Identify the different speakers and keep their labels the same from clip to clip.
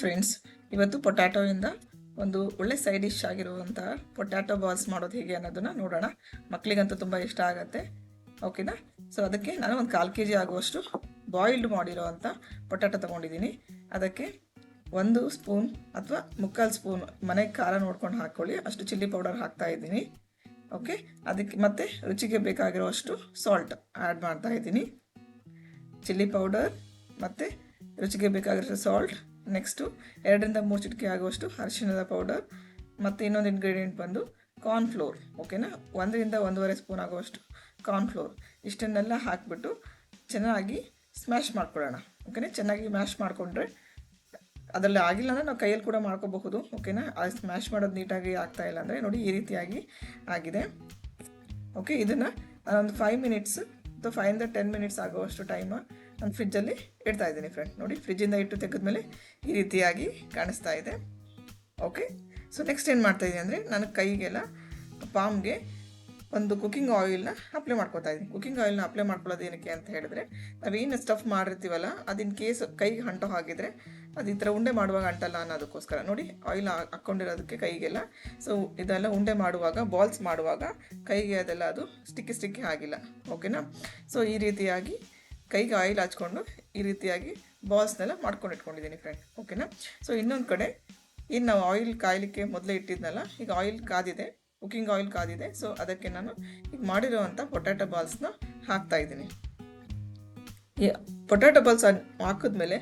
Speaker 1: Friends, ಇವತ್ತು ಪೊಟ್ಯಾಟೋಯಿಂದ ಒಂದು ಒಳ್ಳೆ ಸೈಡ್ ಡಿಶ್ ಆಗಿರುವಂತಹ ಪೊಟ್ಯಾಟೊ ಬಾಲ್ಸ್ ಮಾಡೋದು ಹೇಗೆ ಅನ್ನೋದನ್ನು ನೋಡೋಣ. ಮಕ್ಕಳಿಗಂತೂ ತುಂಬ ಇಷ್ಟ ಆಗುತ್ತೆ. ಓಕೆನಾ? ಸೊ ಅದಕ್ಕೆ ನಾನು ಒಂದು 1/4 kg ಆಗುವಷ್ಟು ಬಾಯ್ಲ್ಡ್ ಮಾಡಿರೋವಂಥ ಪೊಟ್ಯಾಟೊ ತೊಗೊಂಡಿದ್ದೀನಿ. ಅದಕ್ಕೆ 1 ಸ್ಪೂನ್ ಅಥವಾ 3/4 ಸ್ಪೂನ್ ಮನೆಗೆ ಖಾರ ನೋಡ್ಕೊಂಡು ಹಾಕ್ಕೊಳ್ಳಿ, ಅಷ್ಟು ಚಿಲ್ಲಿ ಪೌಡರ್ ಹಾಕ್ತಾ ಇದ್ದೀನಿ. ಓಕೆ, ಅದಕ್ಕೆ ಮತ್ತೆ ರುಚಿಗೆ ಬೇಕಾಗಿರೋಷ್ಟು ಸಾಲ್ಟ್ ಆ್ಯಡ್ ಮಾಡ್ತಾ ಇದ್ದೀನಿ. ಚಿಲ್ಲಿ ಪೌಡರ್ ಮತ್ತು ರುಚಿಗೆ ಬೇಕಾಗಿರೋ ಸಾಲ್ಟ್, ನೆಕ್ಸ್ಟು 2-3 ಚಿಟಿಕೆ ಆಗುವಷ್ಟು ಅರಿಶಿಣದ ಪೌಡರ್, ಮತ್ತು ಇನ್ನೊಂದು ಇಂಗ್ರೀಡಿಯೆಂಟ್ ಬಂದು ಕಾರ್ನ್ಫ್ಲೋರ್. ಓಕೆನಾ? 1-1.5 ಸ್ಪೂನ್ ಆಗುವಷ್ಟು ಕಾರ್ನ್ಫ್ಲೋರ್. ಇಷ್ಟನ್ನೆಲ್ಲ ಹಾಕಿಬಿಟ್ಟು ಚೆನ್ನಾಗಿ ಸ್ಮ್ಯಾಶ್ ಮಾಡ್ಕೊಳ್ಳೋಣ. ಓಕೆನಾ? ಚೆನ್ನಾಗಿ ಮ್ಯಾಶ್ ಮಾಡಿಕೊಂಡ್ರೆ, ಅದರಲ್ಲಿ ಆಗಿಲ್ಲ ಅಂದರೆ ನಾವು ಕೈಯಲ್ಲಿ ಕೂಡ ಮಾಡ್ಕೋಬಹುದು. ಓಕೆನಾ? ಅದು ಸ್ಮ್ಯಾಶ್ ಮಾಡೋದು ನೀಟಾಗಿ ಆಗ್ತಾಯಿಲ್ಲ ಅಂದರೆ ನೋಡಿ ಈ ರೀತಿಯಾಗಿ ಆಗಿದೆ. ಓಕೆ, ಇದನ್ನು ನಾನೊಂದು 5 ಮಿನಿಟ್ಸ್ ಅಥವಾ 5-10 ಮಿನಿಟ್ಸ್ ಆಗುವಷ್ಟು ಟೈಮ್ ನಾನು ಫ್ರಿಜ್ಜಲ್ಲಿ ಇಡ್ತಾ ಇದ್ದೀನಿ ಫ್ರೆಂಡ್. ನೋಡಿ, ಫ್ರಿಜ್ಜಿಂದ ಇಟ್ಟು ತೆಗೆದ್ಮೇಲೆ ಈ ರೀತಿಯಾಗಿ ಕಾಣಿಸ್ತಾ ಇದೆ. ಓಕೆ, ಸೊ ನೆಕ್ಸ್ಟ್ ಏನು ಮಾಡ್ತಾಯಿದ್ದೀನಿ ಅಂದರೆ, ನಾನು ಕೈಗೆಲ್ಲ ಪಾಮ್ಗೆ ಒಂದು ಕುಕ್ಕಿಂಗ್ ಆಯಿಲ್ನ ಅಪ್ಲೈ ಮಾಡ್ಕೊತಾ ಇದ್ದೀನಿ. ಕುಕ್ಕಿಂಗ್ ಆಯಿಲ್ನ ಅಪ್ಲೈ ಮಾಡ್ಕೊಳ್ಳೋದು ಏನಕ್ಕೆ ಅಂತ ಹೇಳಿದ್ರೆ, ನಾವೇನು ಸ್ಟಫ್ ಮಾಡಿರ್ತೀವಲ್ಲ ಅದು ಇನ್ ಕೇಸ್ ಕೈಗೆ ಅಂಟೋ ಹಾಗಿದ್ರೆ ಅದು ಈ ಥರ ಉಂಡೆ ಮಾಡುವಾಗ ಅಂಟಲ್ಲ ಅನ್ನೋದಕ್ಕೋಸ್ಕರ. ನೋಡಿ, ಆಯಿಲ್ ಹಾಕ್ಕೊಂಡಿರೋದಕ್ಕೆ ಕೈಗೆಲ್ಲ. ಸೊ ಇದೆಲ್ಲ ಉಂಡೆ ಮಾಡುವಾಗ, ಬಾಲ್ಸ್ ಮಾಡುವಾಗ ಕೈಗೆ ಅದೆಲ್ಲ ಅದು ಸ್ಟಿಕ್ಕಿ ಆಗಿಲ್ಲ. ಓಕೆನಾ? ಸೊ ಈ ರೀತಿಯಾಗಿ ಕೈಗೆ ಆಯಿಲ್ ಹಚ್ಕೊಂಡು ಈ ರೀತಿಯಾಗಿ ಬಾಲ್ಸ್ನೆಲ್ಲ ಮಾಡ್ಕೊಂಡು ಇಟ್ಕೊಂಡಿದ್ದೀನಿ ಫ್ರೆಂಡ್. ಓಕೆನಾ? ಸೊ ಇನ್ನೊಂದು ಕಡೆ ಇನ್ನು ನಾವು ಆಯಿಲ್ ಕಾಯಲಿಕ್ಕೆ ಮೊದಲೇ ಇಟ್ಟಿದ್ನಲ್ಲ, ಈಗ ಆಯಿಲ್ ಕಾದಿದೆ, ಕುಕ್ಕಿಂಗ್ ಆಯಿಲ್ ಕಾದಿದೆ. ಸೊ ಅದಕ್ಕೆ ನಾನು ಈಗ ಮಾಡಿರೋವಂಥ ಪೊಟ್ಯಾಟೊ ಬಾಲ್ಸ್ನ ಹಾಕ್ತಾಯಿದ್ದೀನಿ. ಈ ಪೊಟ್ಯಾಟೊ ಬಾಲ್ಸ್ ಹಾಕಿದ್ಮೇಲೆ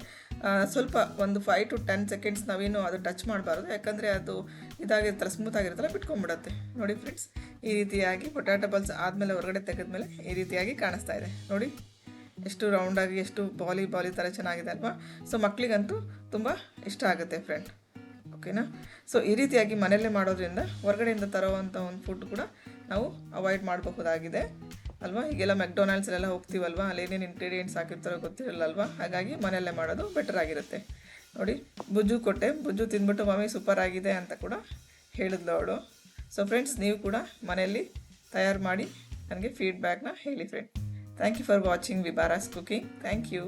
Speaker 1: ಸ್ವಲ್ಪ ಒಂದು 5-10 ಸೆಕೆಂಡ್ಸ್ ನಾವೇನು ಅದು ಟಚ್ ಮಾಡಬಾರ್ದು, ಯಾಕಂದರೆ ಅದು ಇದಾಗಿರ್ತಾರೆ, ಸ್ಮೂತಾಗಿರುತ್ತಲ್ಲ, ಬಿಟ್ಕೊಂಡ್ಬಿಡತ್ತೆ. ನೋಡಿ ಫ್ರೆಂಡ್ಸ್, ಈ ರೀತಿಯಾಗಿ ಪೊಟ್ಯಾಟೊ ಬಾಲ್ಸ್ ಆದಮೇಲೆ ಹೊರಗಡೆ ತೆಗೆದ್ಮೇಲೆ ಈ ರೀತಿಯಾಗಿ ಕಾಣಿಸ್ತಾ ಇದೆ. ನೋಡಿ ಎಷ್ಟು ರೌಂಡಾಗಿ, ಎಷ್ಟು ಬಾಲಿ ಥರ ಚೆನ್ನಾಗಿದೆ ಅಲ್ವಾ? ಸೊ ಮಕ್ಕಳಿಗಂತೂ ತುಂಬ ಇಷ್ಟ ಆಗುತ್ತೆ ಫ್ರೆಂಡ್. ಓಕೆನಾ? ಸೊ ಈ ರೀತಿಯಾಗಿ ಮನೆಯಲ್ಲೇ ಮಾಡೋದ್ರಿಂದ ಹೊರಗಡೆಯಿಂದ ತರೋವಂಥ ಒಂದು ಫುಡ್ ಕೂಡ ನಾವು ಅವಾಯ್ಡ್ ಮಾಡಬಹುದಾಗಿದೆ ಅಲ್ವಾ? ಈಗೆಲ್ಲ ಮೆಕ್ಡೊನಾಲ್ಡ್ಸಲ್ಲೆಲ್ಲ ಹೋಗ್ತೀವಲ್ವಾ, ಅಲ್ಲೇನೇನು ಇಂಗ್ರೀಡಿಯೆಂಟ್ಸ್ ಹಾಕಿರ್ತಾರೋ ಗೊತ್ತಿರಲ್ಲ ಅಲ್ವಾ? ಹಾಗಾಗಿ ಮನೆಯಲ್ಲೇ ಮಾಡೋದು ಬೆಟರ್ ಆಗಿರುತ್ತೆ. ನೋಡಿ, ಬುಜ್ಜು ಕೊಟ್ಟೆ, ಬುಜ್ಜು ತಿಂದ್ಬಿಟ್ಟು ಮಮ್ಮಿ ಸೂಪರ್ ಆಗಿದೆ ಅಂತ ಕೂಡ ಹೇಳಿದ್ಲು ಅವಳು. ಸೊ ಫ್ರೆಂಡ್ಸ್, ನೀವು ಕೂಡ ಮನೆಯಲ್ಲಿ ತಯಾರು ಮಾಡಿ ನನಗೆ ಫೀಡ್ಬ್ಯಾಕ್ನ ಹೇಳಿ friend. Thank you for watching Vibhara's Cooking. Thank you.